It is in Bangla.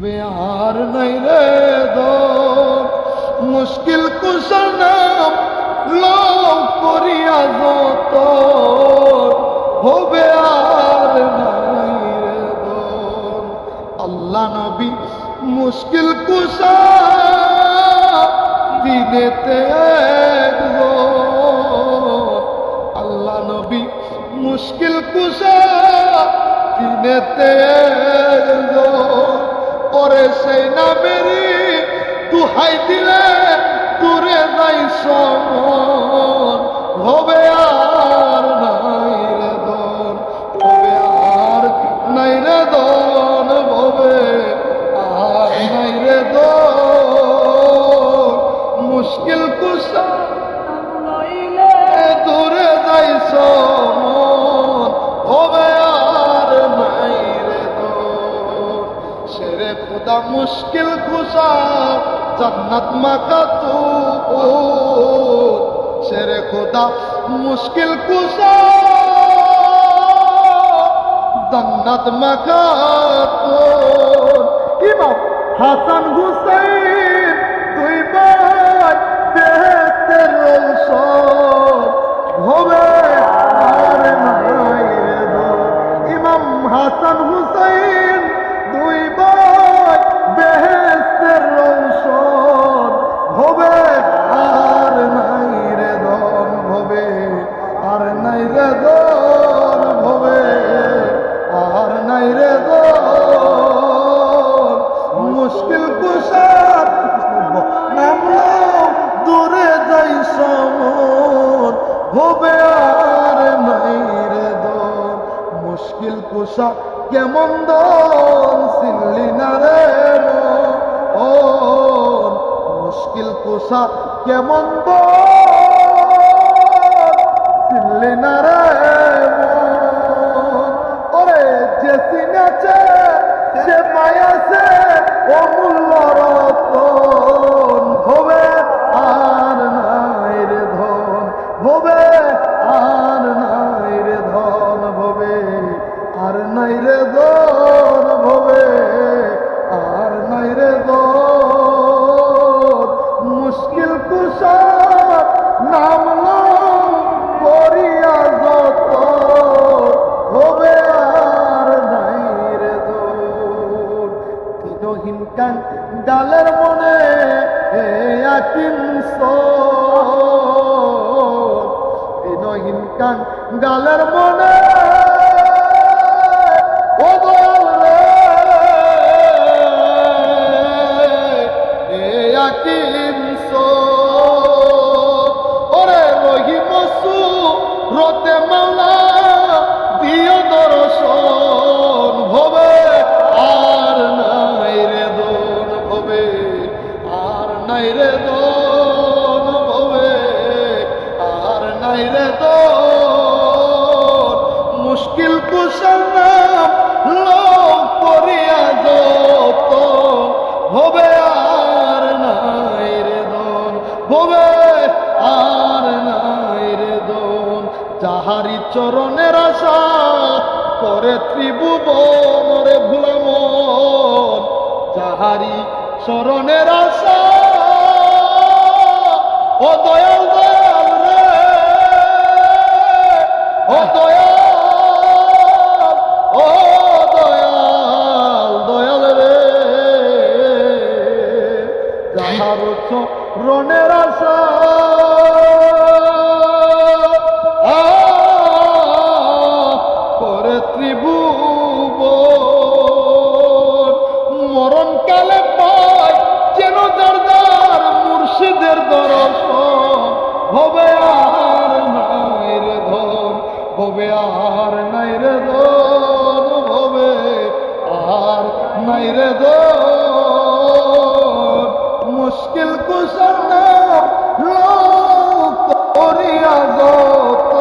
আর নাই রে দর মুশকিল কুশনাম লোক করিয়া যত হবে আর নাই রে দর। আল্লাহ নবী মুশকিল কুশা দিনেতে আল্লাহ নবী মুশকিল কুশা দিনেতে পরে সেই নামেরই দুহাই দিলে দূরে যাই সমন হবে আর নাই রে দন হবে আর নাই রে দন হবে আর নাই রে দন মুশকিল কুশা দূরে যাই সমন হবে আর নাই রে দন। শেরে খুদা মুশকিল কুশা জান্নাত মাকা তু শেরে খুদা মুশকিল কুশা জান্নাত মাকা তু। ইমাম হাসান হুসাইন দুই ভাই বেহেশতের ঔষধ হবে আর নাই রে দর। ইমাম হাসান হুসাইন দুই ভাই বেহেশতের ঔষধ হবে আর নাই রে দন হবে আর নাই রে দন হবে আর নাই রে দন মুশকিল কুশার নামলো দূরে যাই সমন হবে আর নাই রে দন মুশকিল কুশা কেমন দন সিল্লি না রে ও মুশকিল কুশা কেমন দিল্লি না রে ওরে যে চিনেছে যে পাইয়াছে অমূল্য রতন হবে আর নাই রে ধন হবে আর নাই রে ধন হবে আর নাই রে ধন হবে আর নাই রে ধন মুশকিল কুশা নামলো করিয়া যত হবে আর নাই রে দর। তিনহীন কান ডালের মনে আকিংস তিনহীন কান ডালের মনে ও দয়াল রে আকিংস ওরে রহিমসু রতে মালা দিও দর্শন হবে আর নাই রে দন হবে আর নাই রে দন হবে আর নাই রে দন মুশকিল কুশার নাম লোক করিয়া যত হবে আর নাই রে দন হবে আর নাই রে দন। যাহারি চরণের আশা করে ত্রিভুবন রে ভুলামন যাহারি চরণের আশা ও দয়াল দয়াল রে ও দয়াল ও দয়াল দয়াল রে যাহার চরণের আশা করে ত্রিভুবন মরণকালে পায় যেন দরদার মুর্শিদের দর্শন হবে আর নাই রে ধন হবে আর নাই রে ধন হবে আর নাই রে ধন মুশকিল কুশার নাম লোক করিয়া যত